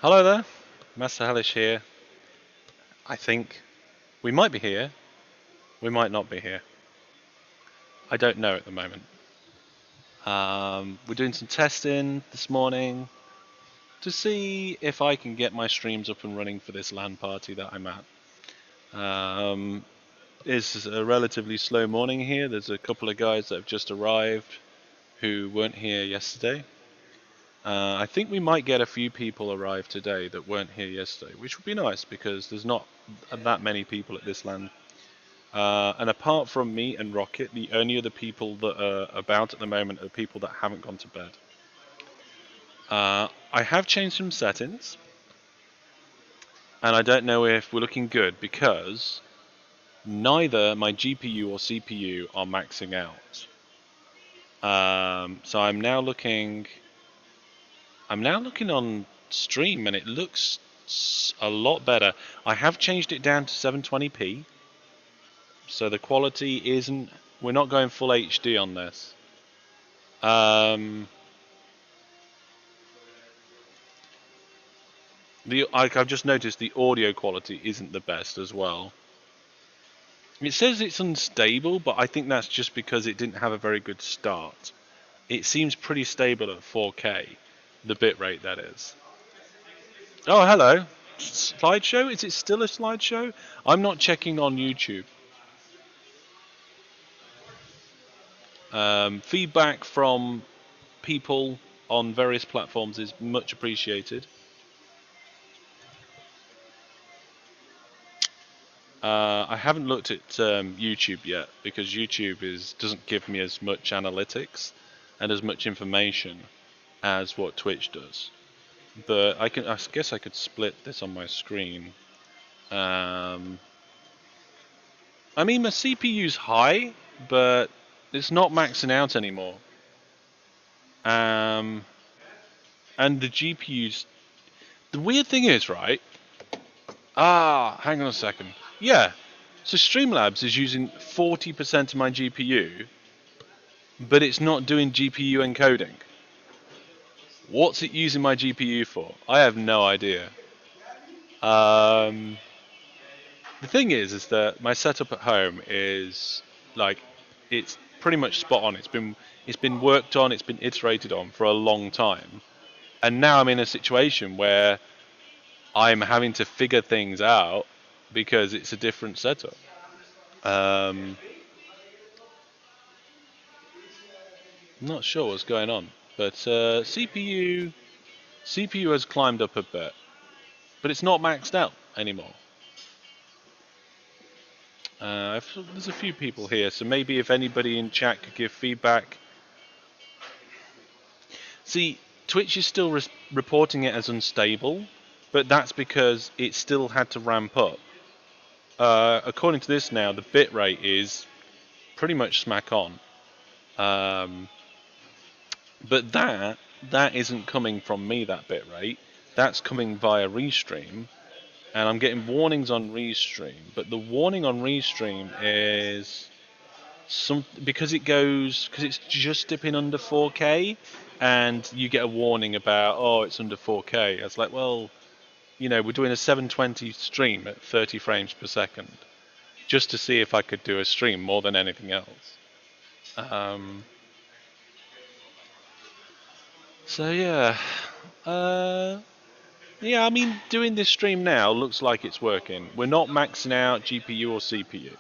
Hello there, Master Hellish here. I think we might be here, we might not be here. I don't know at the moment. We're doing some testing this morning to see if I can get my streams up and running for this LAN party that I'm at. It's a relatively slow morning here. There's a couple of guys that have just arrived who weren't here yesterday. I think we might get a few people arrive today that weren't here yesterday, which would be nice because there's not that many people at this LAN. And apart from me and Rocket, the only other people that are about at the moment are people that haven't gone to bed. I have changed some settings, and I don't know if we're looking good because neither my GPU or CPU are maxing out. So I'm now looking on stream, and it looks a lot better. I have changed it down to 720p, so the quality isn't. We're not going full HD on this. I've just noticed the audio quality isn't the best as well. It says it's unstable, but I think that's just because it didn't have a very good start. It seems pretty stable at 4K, the bitrate that is. Oh, hello. Slideshow? Is it still a slideshow? I'm not checking on YouTube. Feedback from people on various platforms is much appreciated. I haven't looked at YouTube yet because YouTube doesn't give me as much analytics and as much information as what Twitch does. But I guess I could split this on my screen. I mean, my CPU's high, but it's not maxing out anymore. And the GPU's. The weird thing is, right? Hang on a second. Yeah. So Streamlabs is using 40% of my GPU, but it's not doing GPU encoding. What's it using my GPU for? I have no idea. The thing is that my setup at home is like, it's pretty much spot on. It's been worked on, it's been iterated on for a long time, and now I'm in a situation where I'm having to figure things out because it's a different setup. I'm not sure what's going on, but CPU has climbed up a bit, but it's not maxed out anymore. There's a few people here, so maybe if anybody in chat could give feedback. See, Twitch is still reporting it as unstable, but that's because it still had to ramp up. According to this now, the bitrate is pretty much smack on. But that isn't coming from me, that bitrate. That's coming via Restream, and I'm getting warnings on Restream. But the warning on Restream is because it's just dipping under 4K, and you get a warning about, oh, it's under 4K. It's like, well, we're doing a 720 stream at 30 frames per second, just to see if I could do a stream more than anything else. So yeah, yeah. I mean, doing this stream now looks like it's working. We're not maxing out GPU or CPU.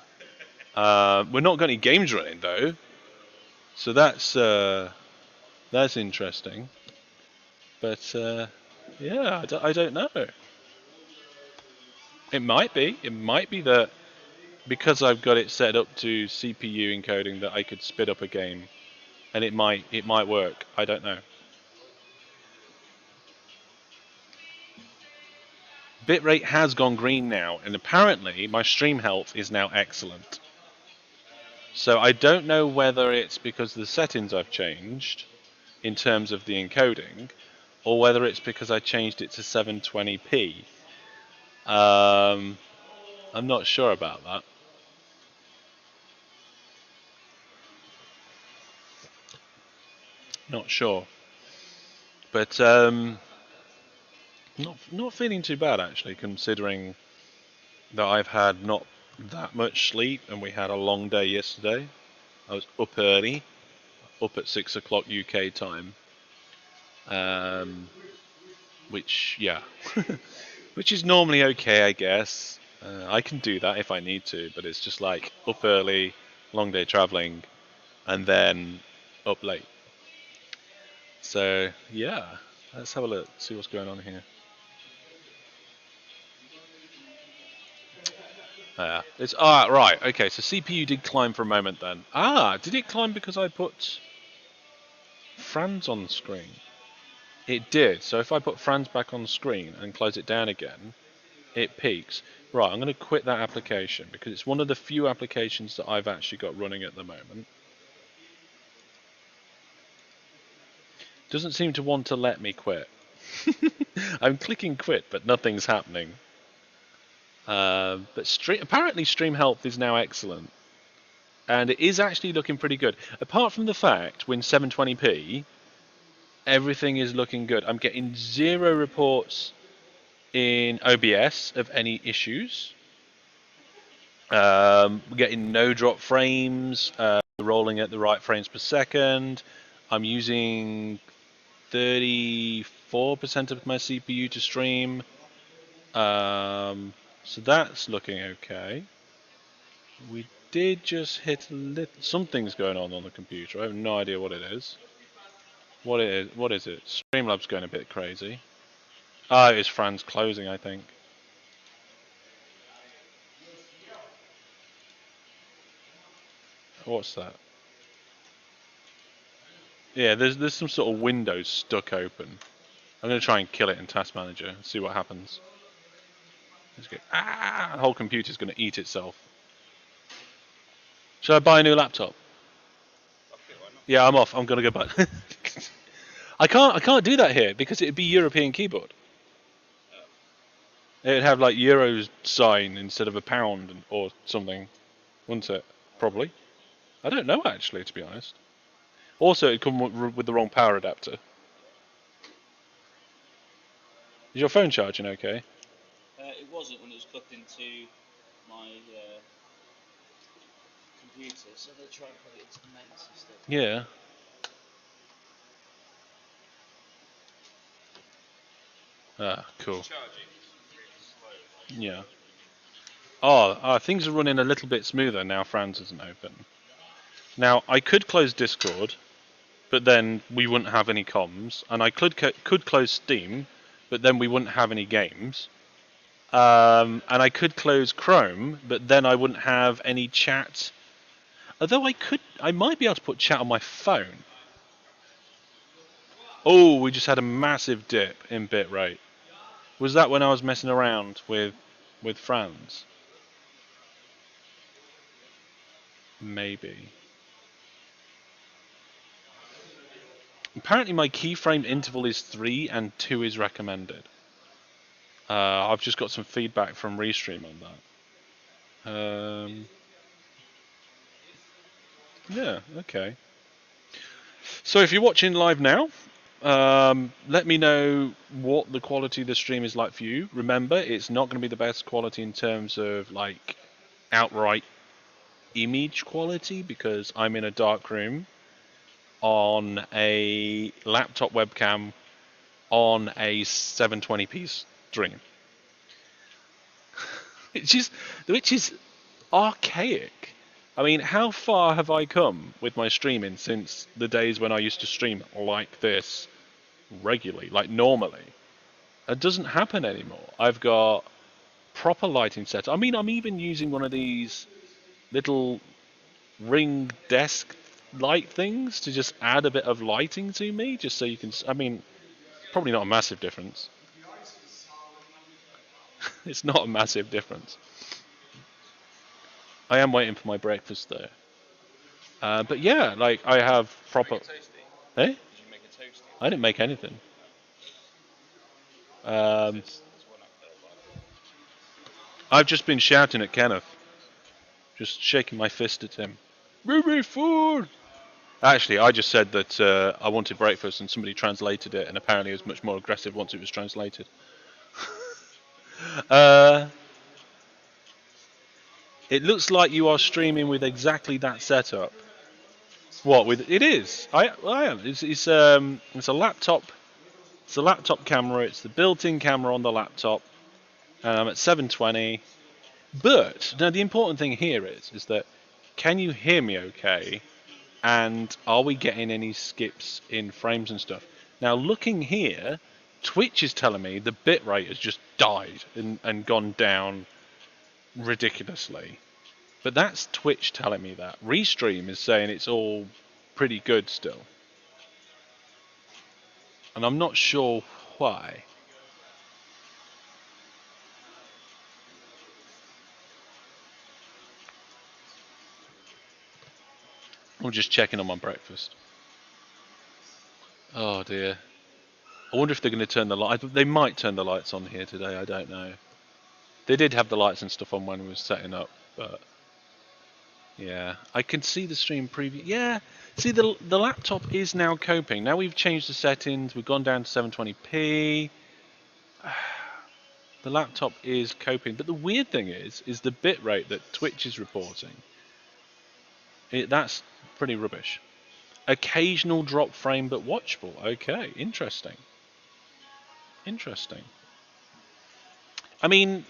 We're not got any games running though, so that's interesting. But yeah, I don't know. It might be. It might be that because I've got it set up to CPU encoding that I could spit up a game, and it might work. I don't know. Bitrate has gone green now, and apparently my stream health is now excellent. So I don't know whether it's because of the settings I've changed in terms of the encoding, or whether it's because I changed it to 720p. I'm not sure about that. Not sure. But Not feeling too bad actually, considering that I've had not that much sleep and we had a long day yesterday. I was up early, up at 6 o'clock UK time, um, which yeah, which is normally okay, I guess. I can do that if I need to, but it's just like up early, long day traveling, and then up late. So yeah, let's have a look, see what's going on here. It's right. Okay, so CPU did climb for a moment then. Did it climb because I put Franz on the screen? It did. So if I put Franz back on the screen and close it down again, it peaks. Right, I'm going to quit that application because it's one of the few applications that I've actually got running at the moment. Doesn't seem to want to let me quit. I'm clicking quit, but nothing's happening. But apparently Stream Health is now excellent. And it is actually looking pretty good. Apart from the fact, when 720p, everything is looking good. I'm getting 0 reports in OBS of any issues. We're getting no drop frames, rolling at the right frames per second. I'm using 34% of my CPU to stream. So that's looking okay. We did just hit a little... Something's going on the computer. I have no idea what it is. What is it? Streamlabs going a bit crazy. It's Franz closing, I think. What's that? Yeah, there's some sort of window stuck open. I'm going to try and kill it in Task Manager and see what happens. The whole computer's going to eat itself. Should I buy a new laptop? Yeah, I'm off. I'm going to go back. I can't do that here because it'd be European keyboard. It'd have like Euro sign instead of a pound or something, wouldn't it? Probably. I don't know actually, to be honest. Also, it'd come with the wrong power adapter. Is your phone charging okay? It wasn't when it was plugged into my computer, so they try and plug it into the main system. Yeah. Cool. Yeah. Things are running a little bit smoother now Franz isn't open. Now, I could close Discord, but then we wouldn't have any comms, and I could close Steam, but then we wouldn't have any games. And I could close Chrome, but then I wouldn't have any chat. Although I might be able to put chat on my phone. Oh, we just had a massive dip in bitrate. Was that when I was messing around with Franz? Maybe. Apparently my keyframe interval is 3 and 2 is recommended. I've just got some feedback from Restream on that. Yeah, okay. So if you're watching live now, let me know what the quality of the stream is like for you. Remember, it's not going to be the best quality in terms of like outright image quality because I'm in a dark room on a laptop webcam on a 720p stream, which is archaic. I mean, how far have I come with my streaming since the days when I used to stream like this regularly, like normally? It doesn't happen anymore. I've got proper lighting set. I mean, I'm even using one of these little ring desk light things to just add a bit of lighting to me, just so you can. I mean, probably not a massive difference. It's not a massive difference. I am waiting for my breakfast though. But yeah, like I have proper. Eh? Did you make a toasty? I didn't make anything. I've just been shouting at Kenneth, just shaking my fist at him. Bring me food! Actually, I just said that I wanted breakfast, and somebody translated it, and apparently it was much more aggressive once it was translated. It looks like you are streaming with exactly that setup. What with it is? I am. It's a laptop. It's a laptop camera. It's the built-in camera on the laptop. At 720. But now the important thing here is that can you hear me okay? And are we getting any skips in frames and stuff? Now looking here, Twitch is telling me the bitrate has just died and gone down ridiculously. But that's Twitch telling me that. Restream is saying it's all pretty good still. And I'm not sure why. I'm just checking on my breakfast. Oh dear. I wonder if they're going to turn the light. They might turn the lights on here today. I don't know. They did have the lights and stuff on when we were setting up, but yeah, I can see the stream preview. Yeah, see the laptop is now coping. Now we've changed the settings. We've gone down to 720p. The laptop is coping, but the weird thing is the bitrate that Twitch is reporting. That's pretty rubbish. Occasional drop frame, but watchable. Okay, interesting. Interesting. I mean,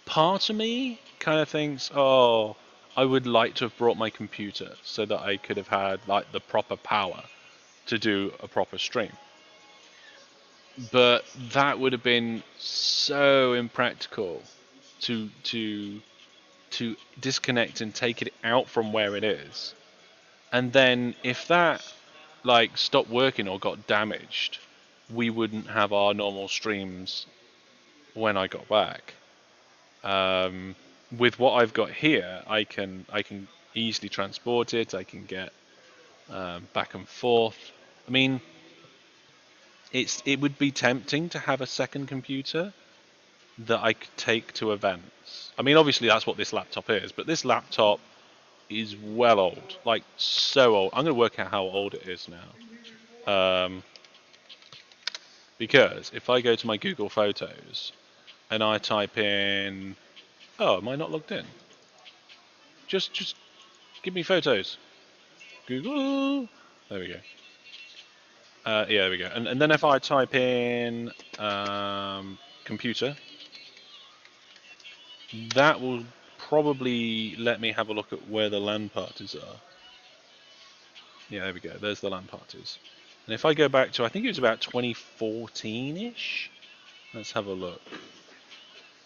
part of me kind of thinks, oh, I would like to have brought my computer so that I could have had like the proper power to do a proper stream. But that would have been so impractical to disconnect and take it out from where it is. And then if that like stopped working or got damaged, we wouldn't have our normal streams when I got back. With what I've got here, I can easily transport it. I can get back and forth. I mean, it would be tempting to have a second computer that I could take to events. I mean, obviously that's what this laptop is, but this laptop is well old, like so old. I'm going to work out how old it is now. Because if I go to my Google Photos and I type in, oh, am I not logged in? Just give me photos. Google. There we go. Yeah, there we go. And then if I type in computer, that will probably let me have a look at where the LAN parties are. Yeah, there we go. There's the LAN parties. And if I go back to, I think it was about 2014-ish. Let's have a look.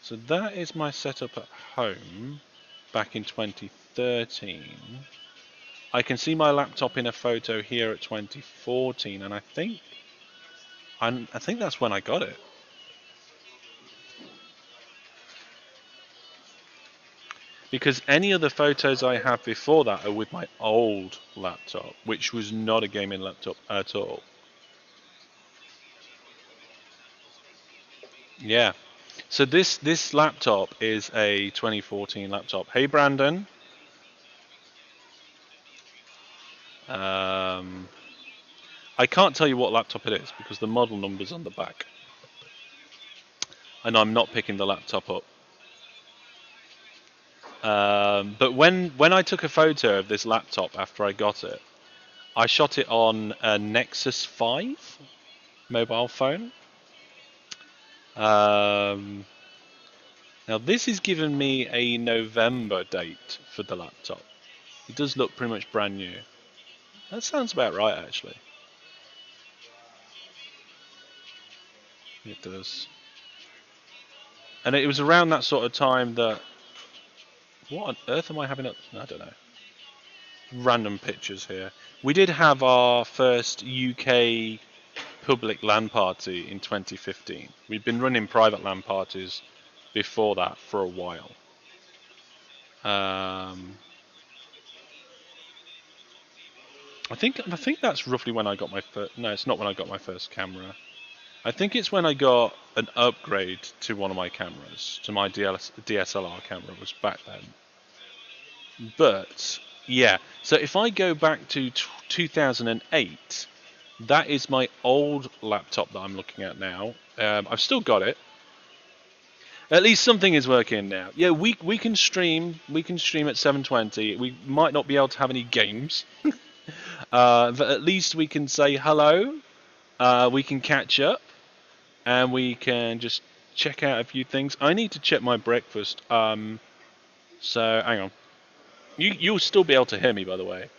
So that is my setup at home back in 2013. I can see my laptop in a photo here at 2014, and I think that's when I got it. Because any of the photos I have before that are with my old laptop, which was not a gaming laptop at all. Yeah. So this laptop is a 2014 laptop. Hey Brandon. I can't tell you what laptop it is because the model number's on the back. And I'm not picking the laptop up. But when I took a photo of this laptop after I got it, I shot it on a Nexus 5 mobile phone. Now this is giving me a November date for the laptop. It does look pretty much brand new. That sounds about right, actually. It does. And it was around that sort of time that... What on earth am I having up? I don't know. Random pictures here. We did have our first UK public LAN party in 2015. We'd been running private LAN parties before that for a while. I think that's roughly when I got my first... No, it's not when I got my first camera. I think it's when I got an upgrade to one of my cameras, to my DSLR camera, was back then. But, yeah, so if I go back to 2008, that is my old laptop that I'm looking at now. I've still got it. At least something is working now. Yeah, we can stream. We can stream at 720. We might not be able to have any games, but at least we can say hello. We can catch up, and we can just check out a few things. I need to check my breakfast. So hang on. You'll still be able to hear me, by the way.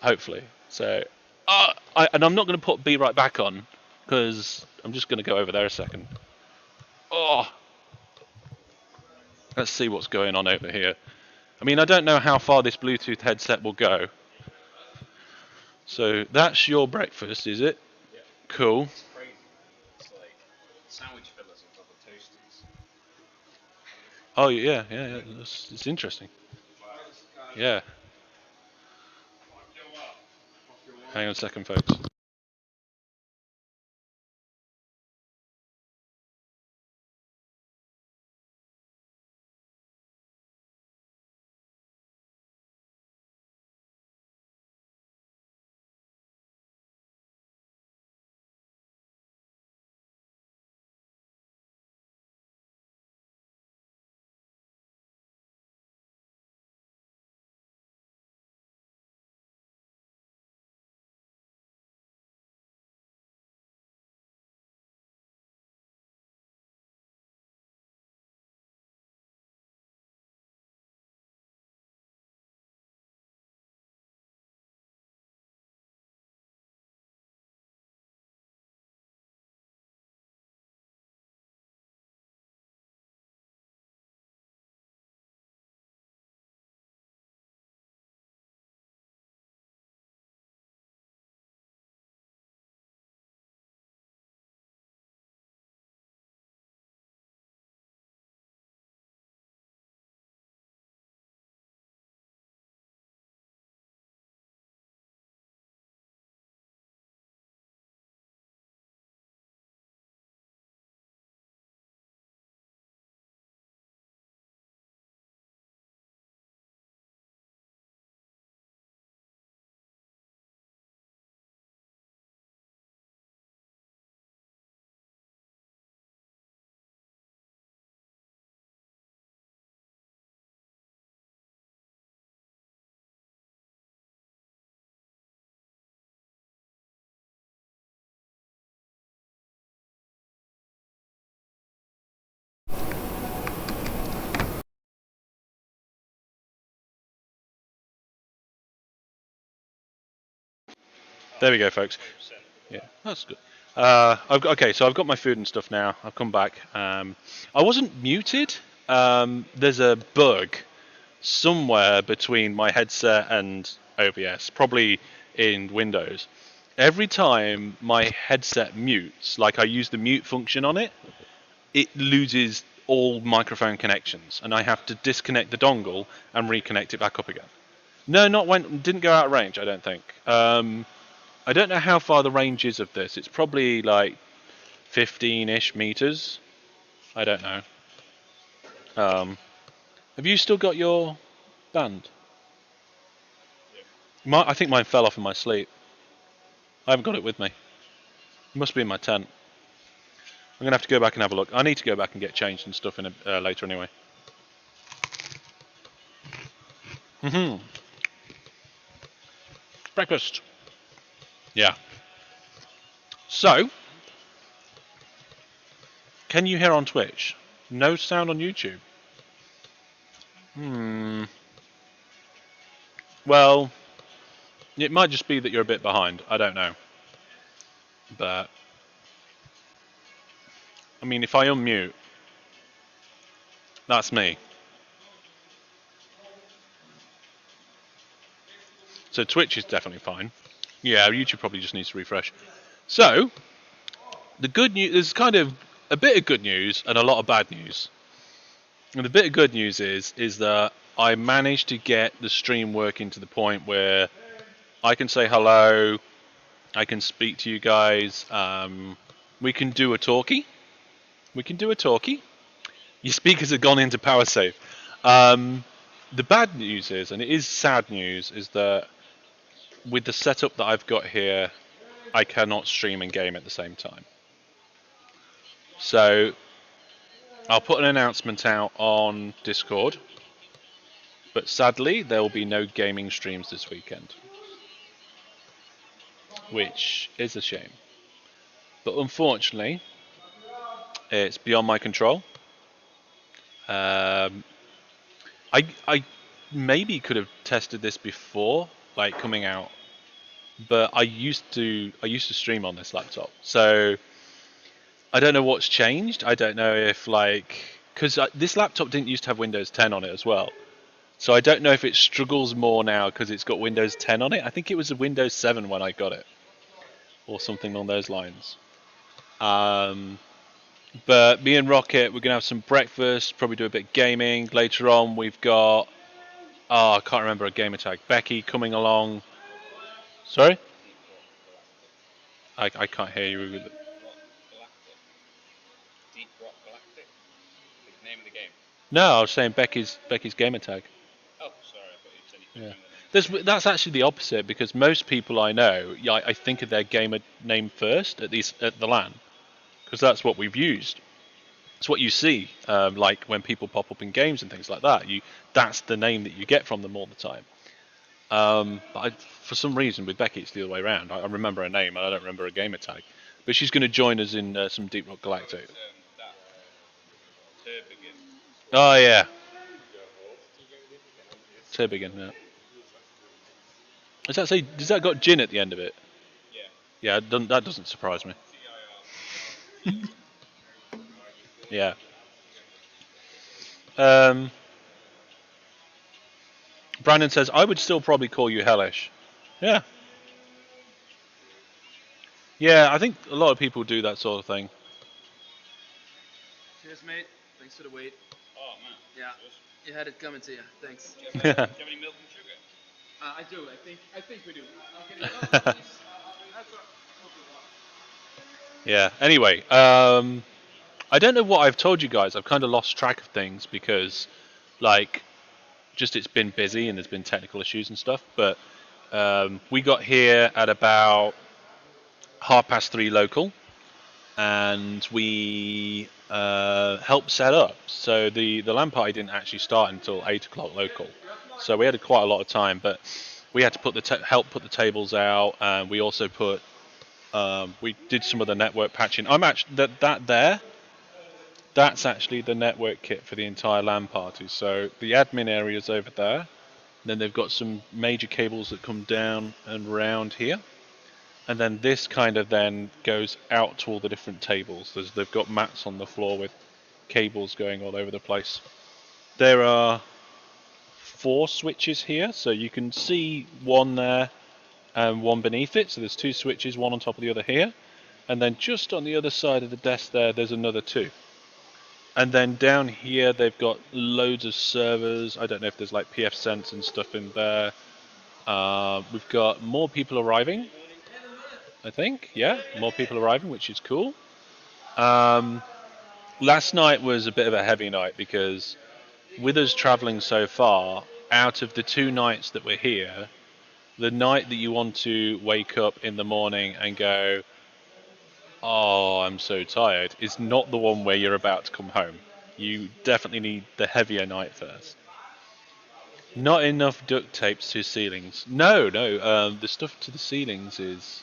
Hopefully. So, and I'm not going to put Be Right Back on because I'm just going to go over there a second. Oh, let's see what's going on over here. I mean, I don't know how far this Bluetooth headset will go. So that's your breakfast, is it? Yeah. Cool. It's crazy. It's like sandwich fillers on top of toasties. Oh yeah. It's interesting. Yeah. Hang on a second, folks. There we go, folks. Yeah, that's good. So I've got my food and stuff now. I've come back. I wasn't muted. There's a bug somewhere between my headset and OBS, probably in Windows. Every time my headset mutes, like I use the mute function on it, it loses all microphone connections, and I have to disconnect the dongle and reconnect it back up again. No, didn't go out of range. I don't think. I don't know how far the range is of this. It's probably like 15-ish meters. I don't know. Have you still got your band? I think mine fell off in my sleep. I haven't got it with me. It must be in my tent. I'm gonna have to go back and have a look. I need to go back and get changed and stuff in later anyway. Breakfast. Yeah. So, can you hear on Twitch? No sound on YouTube. Well, it might just be that you're a bit behind. I don't know. But I mean, if I unmute, that's me. So Twitch is definitely fine. Yeah, YouTube probably just needs to refresh. So, the good news, there's kind of a bit of good news and a lot of bad news. And the bit of good news is that I managed to get the stream working to the point where I can say hello, I can speak to you guys, we can do a talkie. Your speakers have gone into power save. The bad news is, and it is sad news, is that with the setup that I've got here, I cannot stream and game at the same time. So I'll put an announcement out on Discord, but sadly there will be no gaming streams this weekend, which is a shame. But unfortunately, it's beyond my control. I maybe could have tested this before, like coming out, but I used to stream on this laptop, so I don't know what's changed. I don't know if because this laptop didn't used to have Windows 10 on it as well, so I don't know if it struggles more now because it's got Windows 10 on it. I think it was a Windows 7 when I got it, or something along those lines. But me and Rocket, we're gonna have some breakfast, probably do a bit of gaming. Later on, we've got I can't remember a gamer tag. Becky coming along. Sorry, I can't hear you. Galactic. Deep Rock Galactic. The name of the game. No, I was saying Becky's gamer tag. Oh, sorry. I thought you said you Yeah. the name. That's actually the opposite because most people I know, I think of their gamer name first at the LAN because that's what we've used. It's what you see, like when people pop up in games and things like that. That's the name that you get from them all the time. But for some reason with Becky, it's the other way around. I remember her name, and I don't remember her gamer tag. But she's going to join us in some Deep Rock Galactic. That Turbigan. Oh yeah, Turbigan. Yeah. Does that got gin at the end of it? Yeah. Yeah, that doesn't surprise me. Yeah. Brandon says I would still probably call you hellish. Yeah. Yeah, I think a lot of people do that sort of thing. Cheers, mate. Thanks for the wait. Oh man. Yeah, you had it coming to you. Thanks. Do you have any milk and sugar? I do. I think we do. I'll get it. Yeah. Anyway, I don't know what I've told you guys. I've kind of lost track of things because, just it's been busy and there's been technical issues and stuff. But we got here at about 3:30 local, and we helped set up. So the LAN party didn't actually start until 8 o'clock local. So we had quite a lot of time, but we had to help put the tables out, and we also we did some of the network patching. I'm actually that's actually the network kit for the entire LAN party. So the admin area is over there. Then they've got some major cables that come down and round here. And then this kind of then goes out to all the different tables. They've got mats on the floor with cables going all over the place. There are 4 switches here, so you can see one there and one beneath it. So there's 2 switches, one on top of the other here. And then just on the other side of the desk there's another 2. And then down here they've got loads of servers. I don't know if there's like pfSense and stuff in there. We've got more people arriving, I think. Yeah, more people arriving, which is cool. Last night was a bit of a heavy night because with us traveling so far, out of the 2 nights that we're here, the night that you want to wake up in the morning and go, oh, I'm so tired, is not the one where you're about to come home. You definitely need the heavier night first. Not enough duct tapes to ceilings. No, the stuff to the ceilings is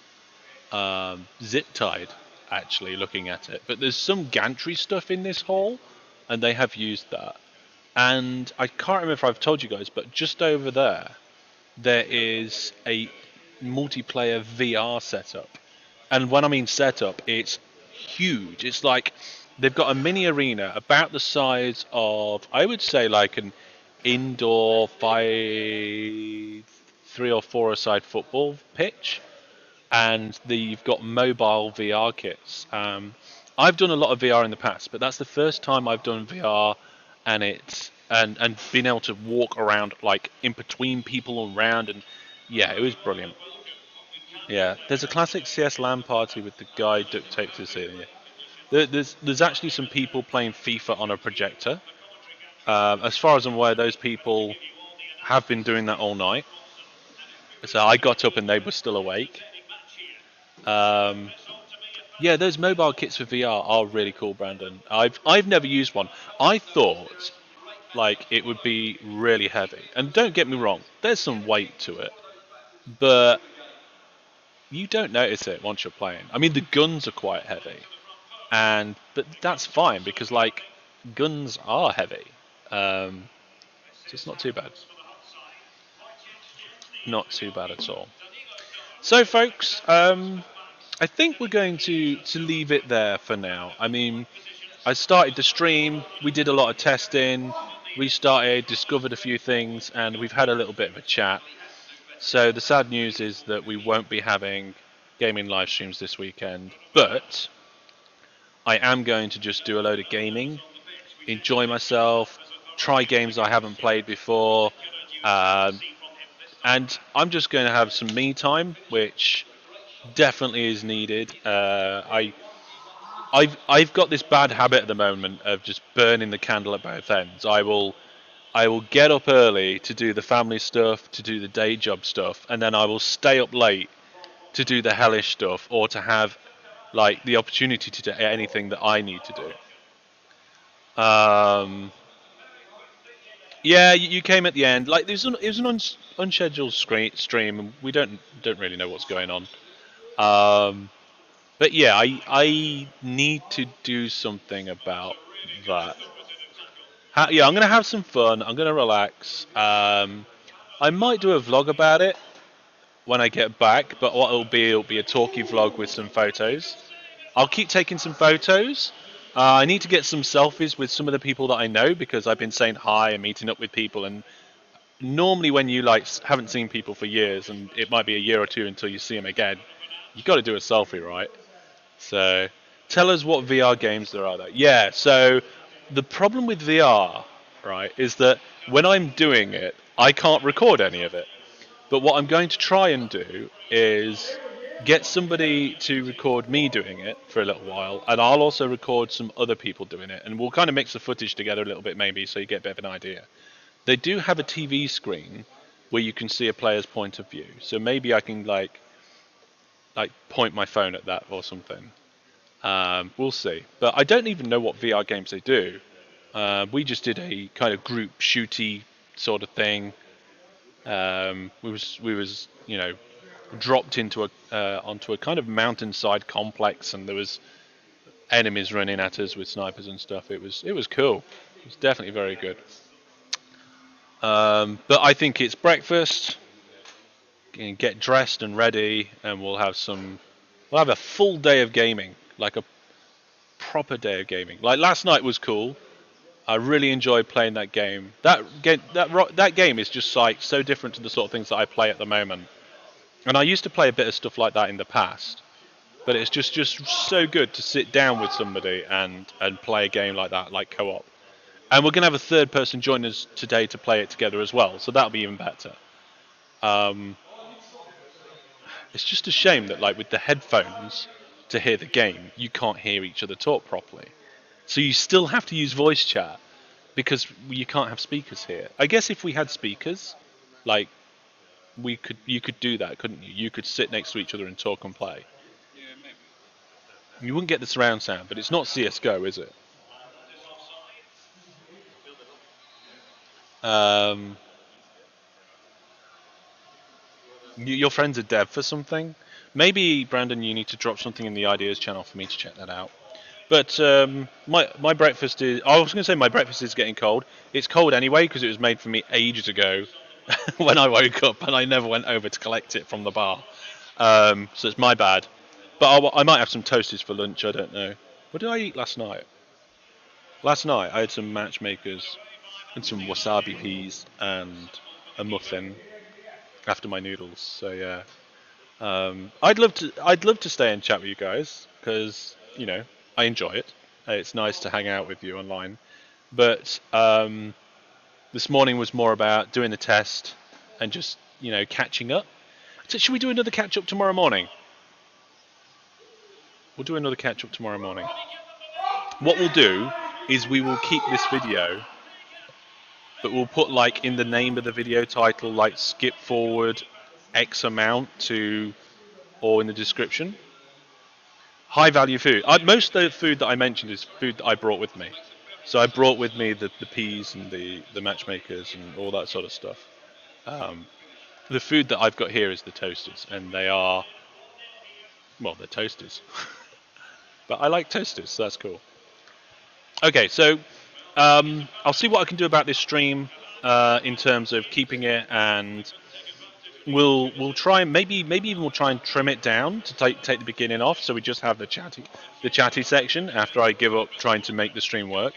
zip tied, actually, looking at it. But there's some gantry stuff in this hall, and they have used that. And I can't remember if I've told you guys, but just over there is a multiplayer VR setup. And when I mean setup, it's huge. It's like they've got a mini arena about the size of, I would say, like an indoor 3 or 4-a-side football pitch. And you've got mobile VR kits. I've done a lot of VR in the past, but that's the first time I've done VR, and been able to walk around like in between people around, and yeah, it was brilliant. Yeah, there's a classic CS LAN party with the guy duct taped to the ceiling. Yeah. There's actually some people playing FIFA on a projector. As far as I'm aware, those people have been doing that all night. So I got up and they were still awake. Yeah, those mobile kits for VR are really cool, Brandon. I've never used one. I thought like it would be really heavy. And don't get me wrong, there's some weight to it, but you don't notice it once you're playing. I mean, the guns are quite heavy, but that's fine because like guns are heavy. Um, so it's not too bad. Not too bad at all. So, folks, I think we're going to leave it there for now. I mean, I started the stream. We did a lot of testing. Restarted, discovered a few things, and we've had a little bit of a chat. So the sad news is that we won't be having gaming live streams this weekend, but I am going to just do a load of gaming, enjoy myself, try games I haven't played before, um, and I'm just going to have some me time, which definitely is needed. I've got this bad habit at the moment of just burning the candle at both ends. I will get up early to do the family stuff, to do the day job stuff, and then I will stay up late to do the hellish stuff or to have like the opportunity to do anything that I need to do. Yeah, you came at the end. Like it was an unscheduled stream, and we don't really know what's going on. But yeah, I need to do something about that. Yeah, I'm gonna have some fun. I'm gonna relax. I might do a vlog about it when I get back, but what it'll be a talky vlog with some photos. I'll keep taking some photos. I need to get some selfies with some of the people that I know because I've been saying hi and meeting up with people. And normally, when you like haven't seen people for years, and it might be a year or two until you see them again, you got to do a selfie, right? So, tell us what VR games there are. There. Yeah. So, the problem with VR, right, is that when I'm doing it, I can't record any of it. But what I'm going to try and do is get somebody to record me doing it for a little while, and I'll also record some other people doing it, and we'll kind of mix the footage together a little bit maybe so you get a bit of an idea. They do have a TV screen where you can see a player's point of view, so maybe I can like point my phone at that or something. We'll see. But I don't even know what VR games they do. We just did a kind of group shooty sort of thing. We was dropped into a onto a kind of mountainside complex, and there was enemies running at us with snipers and stuff. It was cool. It was definitely very good. But I think it's breakfast. Get dressed and ready, and We'll have a full day of gaming, like a proper day of gaming. Like last night was cool. I really enjoyed playing that game. That game is just like so different to the sort of things that I play at the moment. And I used to play a bit of stuff like that in the past, but it's just so good to sit down with somebody and play a game like that, like co-op. And we're gonna have a third person join us today to play it together as well, so that'll be even better. Um, it's just a shame that like with the headphones to hear the game, you can't hear each other talk properly. So you still have to use voice chat because you can't have speakers here. I guess if we had speakers, like you could do that, couldn't you? You could sit next to each other and talk and play. Yeah, maybe. You wouldn't get the surround sound, but it's not CS:GO, is it? Um, your friend's a dev for something. Maybe Brandon, you need to drop something in the ideas channel for me to check that out. But my breakfast is. I was going to say my breakfast is getting cold. It's cold anyway because it was made for me ages ago when I woke up, and I never went over to collect it from the bar. So it's my bad. But I might have some toasties for lunch. I don't know. What did I eat last night? Last night I had some matchmakers and some wasabi peas and a muffin after my noodles. So yeah, I'd love to stay and chat with you guys because I enjoy it. It's nice to hang out with you online. But this morning was more about doing the test and just catching up. So should we do another catch up tomorrow morning? We'll do another catch up tomorrow morning. What we'll do is we will keep this video, but we'll put like in the name of the video title like skip forward X amount to, or in the description. high value food. Most of the food that I mentioned is food that I brought with me. So I brought with me the peas and the matchmakers and all that sort of stuff. Um, the food that I've got here is the toasters, and they are, well, they're toasters. But I like toasters, so that's cool. Okay, so I'll see what I can do about this stream in terms of keeping it, and we'll try and maybe even we'll try and trim it down to take the beginning off, so we just have the chatty section after I give up trying to make the stream work.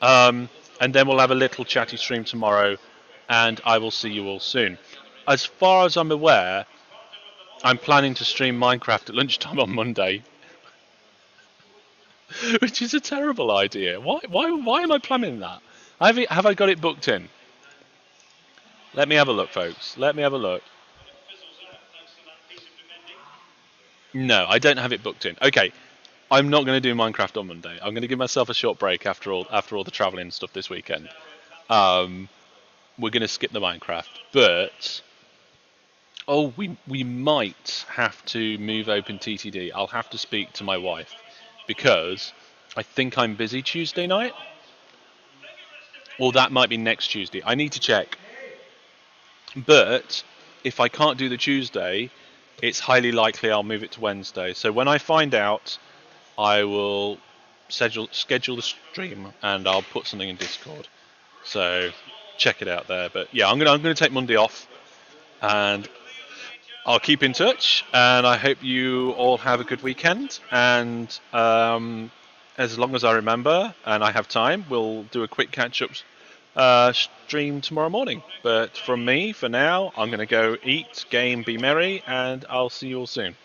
And then we'll have a little chatty stream tomorrow, and I will see you all soon. As far as I'm aware, I'm planning to stream Minecraft at lunchtime on Monday, which is a terrible idea. Why am I planning that? Have I got it booked in? Let me have a look, folks. Let me have a look. No, I don't have it booked in. Okay, I'm not going to do Minecraft on Monday. I'm going to give myself a short break after all the traveling and stuff this weekend. We're going to skip the Minecraft, but we might have to move OpenTTD. I'll have to speak to my wife because I think I'm busy Tuesday night. Or that might be next Tuesday. I need to check. But if I can't do the Tuesday, it's highly likely I'll move it to Wednesday. So when I find out, I will schedule the stream and I'll put something in Discord. So check it out there. But yeah, I'm gonna take Monday off, and I'll keep in touch. And I hope you all have a good weekend. And as long as I remember and I have time, we'll do a quick catch up stream tomorrow morning. But from me, for now, I'm going to go eat, game, be merry, and I'll see you all soon.